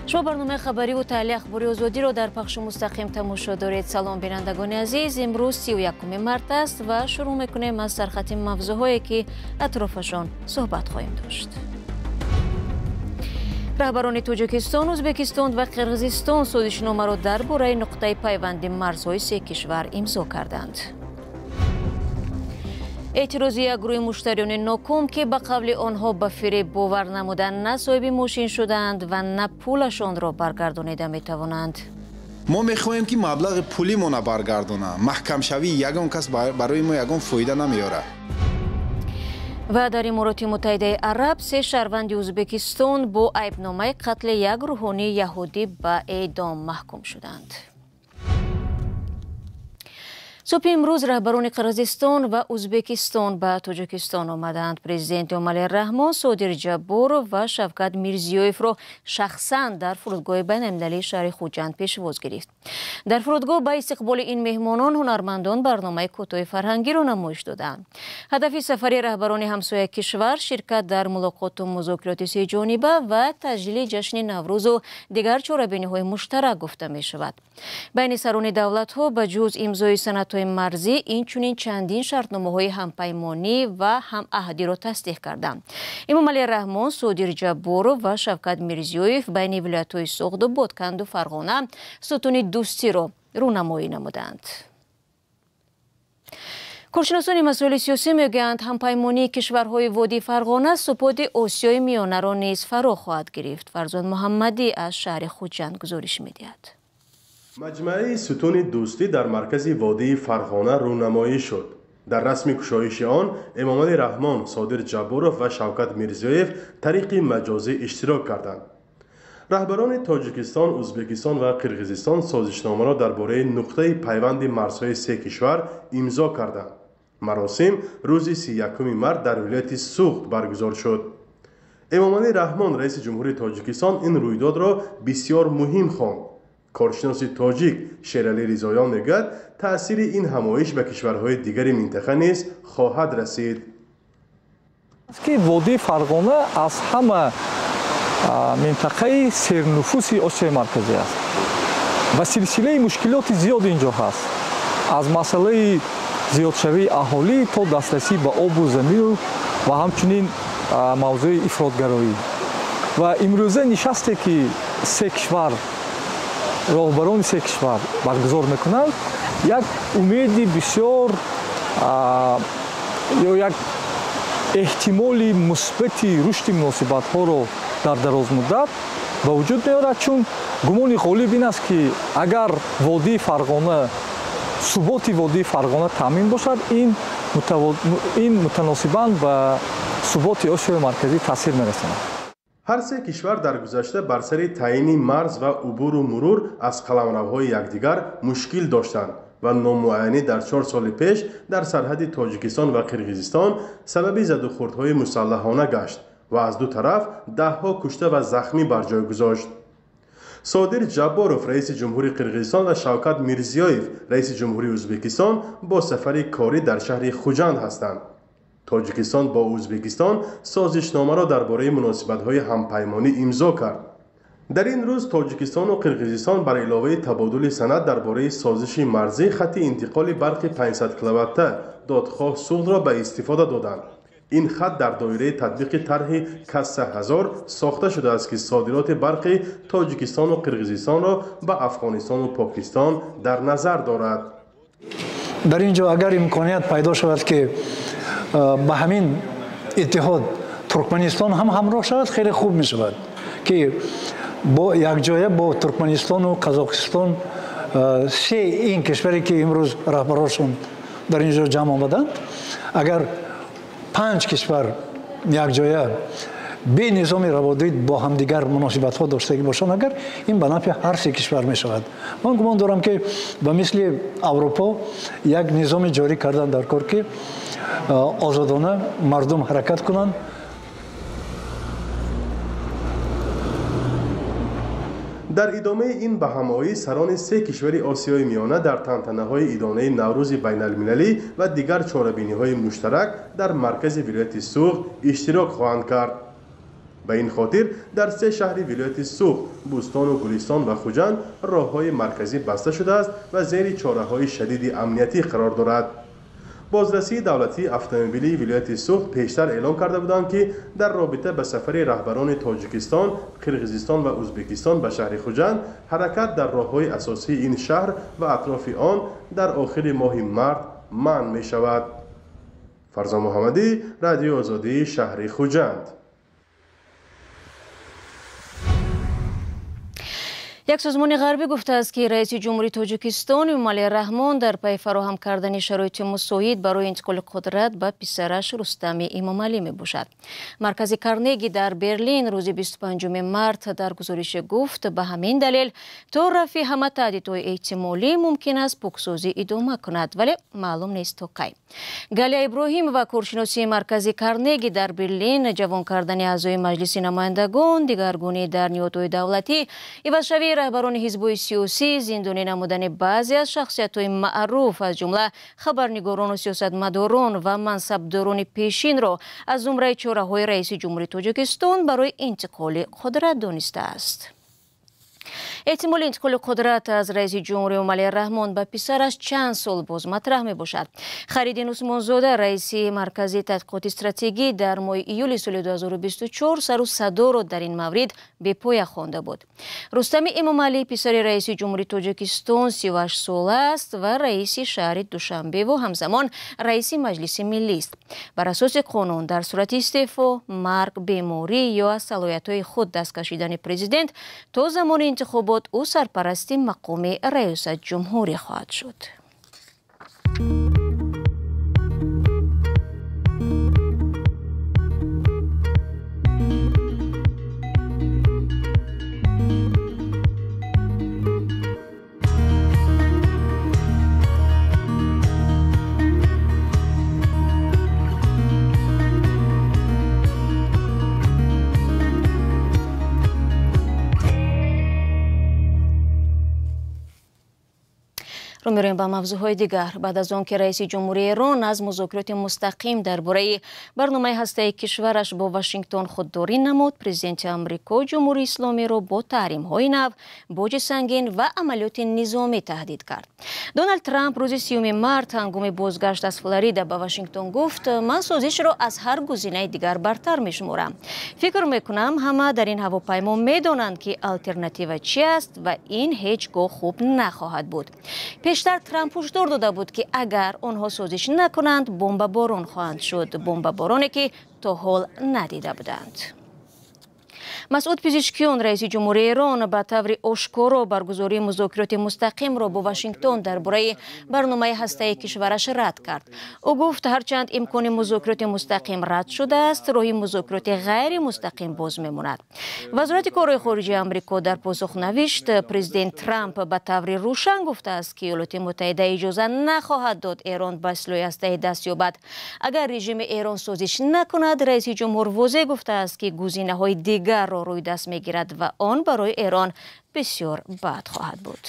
شما برنامه خبری و تحلیل اخباری آزادی را در پخش مستقیم تماشا دارید. سلام بینندگان عزیز، امروز 31 مارس است و شروع میکنیم از سرخط موضوعاتی که اطرافشان صحبت خواهیم داشت. رهبران تاجیکستان، ازبکستان و قرقیزستان سازشنامه را درباره نقطه پیوند مرزهای سه کشور امضا کردند. اعتراضی یک گروه مشتریان ناکام که به قول آنها به فریب باور نمودند نه صاحب ماشین شدند و نه پولشان را برگردانیده میتوانند. ما میخواهیم که مبلغ پولی ما را برگردانند. محکم شوی یگان کس برای ما یگان فایده نمیاره. و در امارات متحده عرب 3 شهروند ازبکستان با عیبنامه قتل یک روحانی یهودی به اعدام محکوم شدند. صبح امروز رهبران قرقیزستان و ازبکستان به تاجیکستان آمدند. پرزیدنت امالی رحمان، صادر جبور و شوکت میرزیویف را شخصا در فرودگاه بین‌المللی شهر خوجند پیشواز گرفت. در فرودگاه به استقبال این مهمانان هنرمندان برنامه کوتاه فرهنگی را نمایش دادند. هدف سفر رهبران همسایه کشور شرکت در ملاقات و مذاکرات سه جانبه و تجلیل جشن نوروز و دیگر چهاربینی‌های مشترک گفته می شود. بین سران دولت‌ها به جز امضای سندهای مرزی اینچنین چندین شرطنامه‌های همپیمانی و همعهدی را تصدیق کردند. امام علی رحمان، صادر جبور و شوکت میرزیویف بین ولایت‌های سوغد و بادکند و فرغانه ستون دوستی را رونمایی نمودند. کارشناسان مسائل سیاسی میگویند همپیمانی کشورهای وادی فرغانه ثبات آسیای میانه را نیز فرا خواهد گرفت. فرزان محمدی از شهر خوجند گزارش می‌دهد. مجمع ستون دوستی در مرکز وادی فرغانه رونمایی شد. در رسم گشایش آن امام علی رحمان، صادر جبورов و شوکت میرزیویف طریق مجازی اشتراک کردند. رهبران تاجیکستان، ازبکستان و قرقیزستان سازشنامه را درباره نقطه پیوند مرزهای سه کشور امضا کردند. مراسم روز 31 مارس در ولایت سوغد برگزار شد. امام علی رحمان، رئیس جمهوری تاجیکستان، این رویداد را بسیار مهم خواند. کارشناس تاجیک شیرعلی رضاییان میگوید تأثیر این همایش به کشورهای دیگر منطقه نیز خواهد رسید. که وادی فرغانه از همه منطقه سرنفوسی آسیای مرکزی است و سلسله مشکلات زیاد اینجا هست، از مسئله زیادشوی اهالی تا دسترسی به آب و زمین و همچنین موضوع افراطگرایی. و امروزه نشستی که سه کشور راهبران سه کشور برگزار میکنند یک امید بسیار یا یک احتمال مثبت رشد مناسبت ها را در دراز مدت به وجود میارد، چون گمان غالب این است که اگر وادی فرغانه ثبات وادی فرغانه تامین باشد این متناسباً به ثبات آسیای مرکزی تاثیر میرساند. هر سه کشور در گذشته بر سر تعیین مرز و عبور و مرور از قلمروهای یکدیگر مشکل داشتند و نامعینی در 4 سال پیش در سرحد تاجیکستان و قرقیزستان سبب زد و خوردهای مسلحانه گشت و از دو طرف دهها کشته و زخمی بر جای گذاشت. صادر جبورov، رئیس جمهوری قرقیزستان، و شوکت میرزیویف، رئیس جمهوری ازبکستان، با سفر کاری در شهر خوجند هستند. تاجیکستان با ازبکستان سازشنامه را درباره مناسبت‌های همپیمانی امضا کرد. در این روز تاجیکستان و قرقیزستان بر علاوه تبادل سند درباره سازش مرزی خط انتقال برق 500 کیلووات دادخواه سوغد را به استفاده دادند. این خط در دایره تطبیق طرح کسه 1000 ساخته شده است که صادرات برق تاجیکستان و قرقیزستان را به افغانستان و پاکستان در نظر دارد. در اینجا اگر امکانیت پیدا شود که به همین اتحاد ترکمنستان هم همراه شود خیلی خوب می شود که با یک جایه با ترکمنستان و قزاقستان سه این کشوری که امروز رهبرانشون در اینجا جمع آمدند، اگر 5 کشور یک جایه به نظام روابط با همدیگر مناسبت ها داشته باشند، اگر این به نفع هر سه کشور می شود. من گمان دارم که به مثل اروپا یک نظام جاری کردن در کار که آزادانه مردم حرکت کنند. در ادامه این به همایی سران سه کشور آسیای میانه در تنتنه‌های عیدانه نوروز بین‌المللی و دیگر چهاربینی‌های مشترک در مرکز ولایت سوغد اشتراک خواهند کرد. به این خاطر در 3 شهر ولایت سوخت، بوستان و گلستان و خوجند راههای مرکزی بسته شده است و زیر چاره‌های شدید امنیتی قرار دارد. بازرسی دولتی اتومبیلی ولایت سوخت پیشتر اعلام کرده بودند که در رابطه به سفر رهبران تاجیکستان، قرقیزستان و ازبکستان به شهر خوجند، حرکت در راههای اساسی این شهر و اطراف آن در آخر ماه مارس منع می شود. فرزان محمدی، رادیو آزادی، شهر خوجند. یک سازمان غربی گفته است که رئیس جمهوری تاجیکستان امومالی رحمان در پی فراهم کردن شرایط مساعد برای انتقال قدرت به پسرش رستم امومالی می باشد. مرکز کارنگی در برلین روز 25 مارس در گزارش گفت به همین دلیل تا رفع همه تهدیدهای احتمالی ممکن است پوکسازی ادامه کند، ولی معلوم نیست تا کی. галия иброҳим ва коршиносии маркази карнеги дар берлин ҷавон кардани аъзои маҷлиси намояндагон, дигаргунӣ дар ниҳодҳои давлатӣ, ивазшавии раҳбарони ҳизбҳои сиёсӣ, зиндонӣ намудани баъзе аз шахсиятҳои маъруф аз ҷумла хабарнигорону сиёсатмадорон ва мансабдорони пешинро аз зумраи чораҳои раиси ҷумҳурии тоҷикистон барои интиқоли қудрат донистааст. احتمال انتقال قدرت از رئیس جمهوری امومالی رحمان به پسرش چند سال باز مطرح می باشد. خریدین عثمانزاده رئیس مرکزی تحقیقات استراتژی در ماه ایول سال 2024 سر و صدا را در این مورد به پای خوانده بود. رستم امومالی پسر رئیس جمهوری تاجیکستان 38 ساله است و رئیس شهر دوشنبه و همزمان رئیس مجلس ملی است. بر اساس قانون در صورت استعفا، مرگ، بیماری یا از صلاحیت‌های خود دست کشیدن پرزیدنت تا زمان انتخابات او سرپرستی مقام ریاست جمهوری خواهد شد. رو می‌رویم به موضوعهای دیگر. بعد از آن که رئیس جمهوری ایران از مذاکرات مستقیم درباره برنامه هسته‌ای کشورش با واشنگتن خودداری نمود، پرزیدنت آمریکا جمهوری اسلامی را با تحریم‌های نو، بوج سنگین و عملیات نظامی تهدید کرد. دونالد ترامپ روز 30 مارس هنگام بازگشت از فلوریدا به واشنگتن گفت من سازش را از هر گزینه دیگر برتر می‌شمارم. فکر می‌کنم همه در این هواپیما می‌دانند که آلترناتیو چی است و این هیچگاه خوب نخواهد بود. پیشتر ترامپ هشدار داده بود که اگر آنها سازش نکنند بمب باران خواهند شد، بمب بارانی که تا حال ندیده بودند. مسعود پزشکیان رئیس جمهوری ایران به طور آشکارا برگزاری مذاکرات مستقیم را با واشنگتن درباره برنامه هسته‌ای کشورش رد کرد. او گفت هرچند امکان مذاکرات مستقیم رد شده است، راه مذاکرات غیر مستقیم باز میماند. وزارت کارهای خارجه آمریکا در پاسخ نوشت پرزیدنت ترامپ به طور روشن گفته است که ایالات متحده اجازه نخواهد داد ایران به سلاح هسته‌ای دست یابد. اگر رژیم ایران سازش نکند، رئیس جمهور واضح گفته است که گزینه‌های دیگر را روی دست میگیرد و آن برای ایران بسیار بد خواهد بود.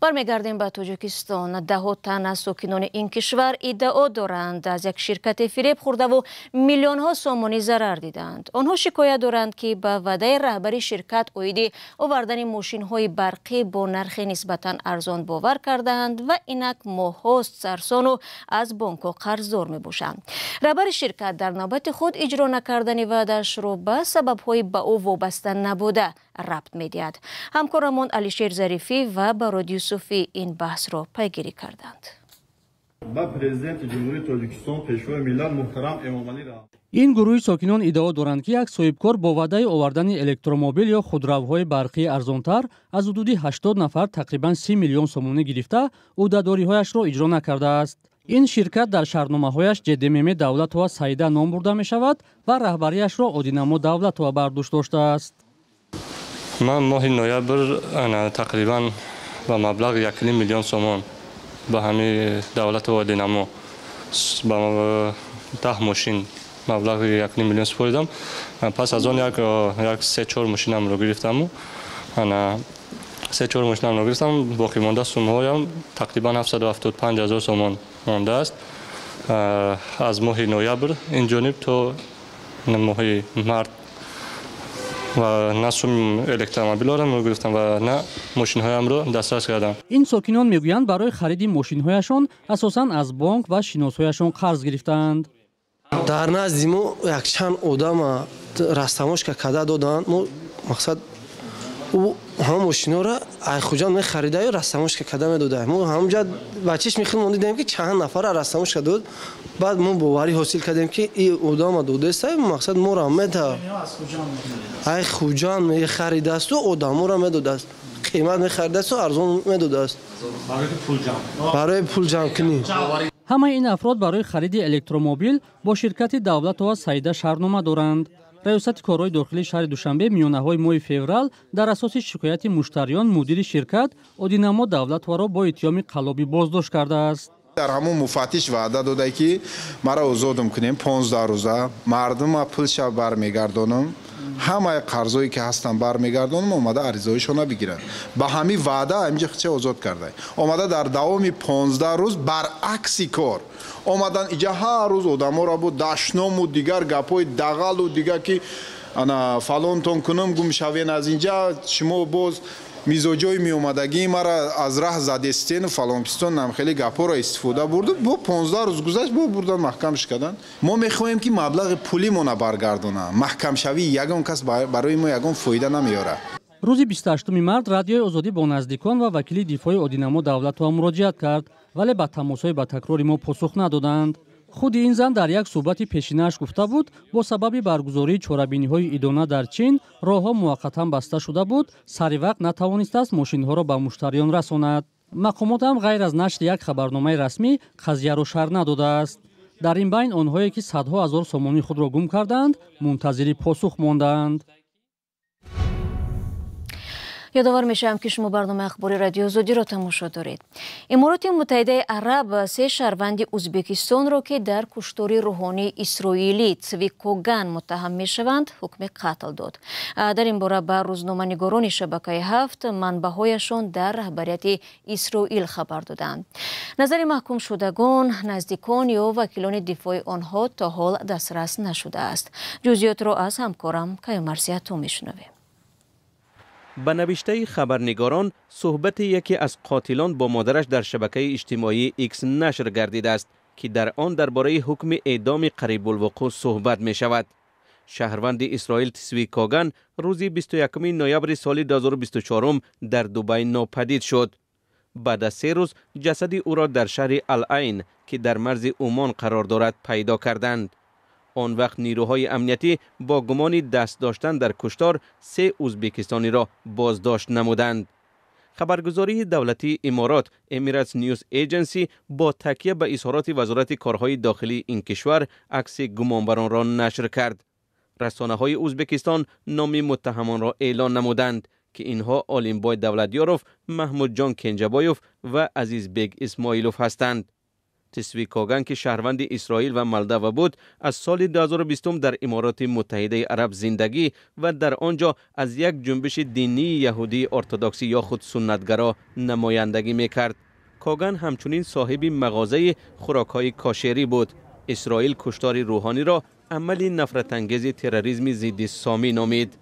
برمیگردیم به تاجیکستان. ده تن از ساکنان این کشور ادعا دارند از یک شرکت فریب خورده و میلیون ها سامانی ضرر دیدند. آنها شکایت دارند که به وعده رهبری شرکت عاید آوردن ماشین های برقی با نرخ نسبتا ارزان باور کردند و اینک ماهاست سرسان و از بانک ها قرضدار می باشند. رهبر شرکت در نوبت خود اجرا نکردن وعده‌اش را به سبب های به او وابسته نبوده ربط می‌دهد. همکارمان علیشیر ظریفی و بارود یوسفی این بحث را پیگیری کردند. این گروه ساکنان ادعا دارند که یک صاحبکار با وعده آوردن الکترومبیل یا خودروهای برقی ارزانتر از حدود 80 نفر تقریبا 30 میلیون سومانی گرفته عهده‌داری‌هایش را اجرا نکرده است. این شرکت در شهرنامه‌هایش جدمم دولت و سعیده نام برده می شود و رهبریش را عادینما دولت و برداشت داشته است. من ماه نوامبر تقریبا با مبلغ 1 میلیون سومان به همین دولت و عادینما با 10 ماشین مبلغ 1 میلیون سپردم. پس از آن یک 3-4 ماشینم رو گرفتم. انا 3-4 ماشینم رو گرفتم. باقی مانده سومهایم تقریبا 775,000 سومان مانده است. از ماه نوامبر این جانب تا ماهی مرد و نه سوم الکترومبیل رو گرفتم و نه ماشین هایم رو دسترس کردم. این ساکنان میگویند برای خرید ماشین هایشان اساساً از بانک و شناسایشان قرض گرفتند. در نزد ما یک چند آدم رستماش که کده دادن، ما مقصد او هم ماشینا را ای خوجان می خریده یا رستماش که کده می داده. ما همونجا بچهش میخوام موندیم که چند نفر رستماش که داد. بعد ما باوری حاصل کردیم که این آدم داده است. مقصد ما را میده. ای خوجان می خریده است و آدم را می داده است. قیمت می خریده است و ارزان می داده است. برای پول جمع کنی. همه این افراد برای خرید الکترومبیل با شرکت دولت و سعیده شرطنامه دارند. ریاست کارهای داخلی شهر دوشنبه میانه‌های ماه فوریه در اساس شکایت مشتریان مدیر شرکت اودینامو دولت‌ها را با اتهام قلابی بازداشت کرده است. در همون مفتش وعده داده که مرا آزاد کنیم 15 روزه مردم پولش برمیگردونم، همه قرضایی که هستن برمیگردونم، اومده عریضه‌هایشون بگیرن. با همین وعده اینجا چه آزاد کرده. اومده در دوام 15 روز برعکس کار اومدن اینجا هر روز آدما را بود دشنام و دیگر گپای دغل و دیگر که انا فلانتون کنم گم شوین از اینجا شما باز میزوجای می اومدگی مرا از راه زدستین و فلان پستون نم خیلی گپا را استفاده برده. با 15 روز گذشت با بردن محکمش کردن. ما میخوایم که مبلغ پولی مون برگردونه. محکم شوی یگان کس برای ما یگان فایده نمیاره. روز 28 مارت رادیوی آزادی با نزدیکان و وکیل دفاع اودینامو دولت‌ها مراجعت کرد، ولی با تماس‌های با تکراری ما پاسخ ندادند. خود این زن در یک صحبت پیشینه‌اش گفته بود با سبب برگزاری چهاربینی‌های ایدانه در چین راه‌ها موقتاً بسته شده بود، سری وقت نتوانسته است ماشین‌ها را به مشتریان رساند. مقامات هم غیر از نشر یک خبرنامه رسمی قضیه را شرح نداده است. در این بین آنهایی که صدها هزار سامانی خود را گم کردند منتظر پاسخ ماندند. یادآور میشم که شما برنامه اخباری رادیو آزادی را تماشا دارید. امارات متحده عرب 3 شهروند ازبکستان را که در کشتار روحانی اسرائیلی چوی کوگان متهم میشوند حکم قتل داد. در این باره به روزنامه‌نگاران شبکه 7 منبع‌هایشان در رهبریت اسرائیل خبر دادند. نظر محکوم شدگان، نزدیکان یا وکیلان دفاع آنها تا حال دسترس نشده است. جزئیات را از همکارم کیومرثی تو میشنویم. به نوشته خبرنگاران صحبت یکی از قاتلان با مادرش در شبکه اجتماعی ایکس نشر گردیده است که در آن درباره حکم اعدام قریب الوقوع صحبت می شود. شهروند اسرائیل تسوی کوگان روز 21 نوامبر سال 2024 در دبی ناپدید شد. بعد از 3 روز جسد او را در شهر العین که در مرز عمان قرار دارد پیدا کردند. آن وقت نیروهای امنیتی با گمان دست داشتن در کشتار 3 ازبکستانی را بازداشت نمودند. خبرگزاری دولتی امارات امیراتس نیوز ایجنسی با تکیه به اظهارات وزارت کارهای داخلی این کشور عکس گمانبران را نشر کرد. رسانه‌های ازبکستان نام متهمان را اعلان نمودند که اینها آلیمبای دولتیاروف، محمود جان کنجبایوف و عزیز بیگ اسماعیلوف هستند. تسوی کوگان که شهروند اسرائیل و مولداوا بود از سال 2020 در امارات متحده عرب زندگی و در آنجا از یک جنبش دینی یهودی ارتدوکسی یا خود سنتگرا نمایندگی میکرد. کوگان همچنین صاحب مغازه خوراک‌های کاشری بود. اسرائیل کشتار روحانی را عملی نفرت انگیز تروریسم ضد سامی نامید.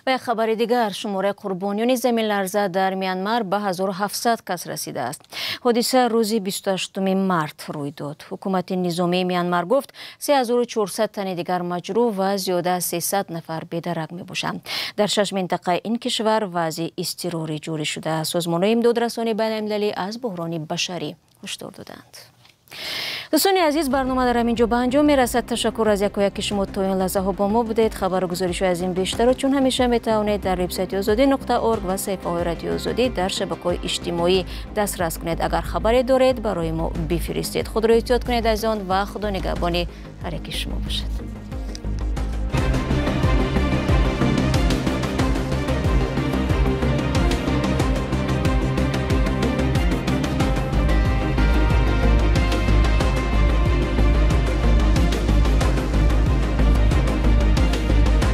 و یک خبر دیگر، شماره قربانیان زمین لرزه در میانمار به 1700 کس رسیده است. حادثه روز 28 مارت روی داد. حکومت نظامی میانمار گفت 3400 تن دیگر مجروح و زیاده از 300 نفر بدرک می باشند. در 6 منطقه این کشور وضع اضطراری جاری شده. سازمان‌های امدادرسانی بین‌المللی از بحران بشری هشدار دادند. دوستان عزیز، برنامه در همینجا به انجام میرسد. تشکر از یکایک شما تا این لحظه ها با ما بودید. خبر و گزارش از این بیشتر چون همیشه میتوانید در وبسایت azadi.org و صفحه های رادیو آزادی در شبکه‌های اجتماعی دسترس کنید. اگر خبری دارید برای ما بفرستید. خود را احتیاط کنید از آن و خدا نگهبان هر یک شما باشد.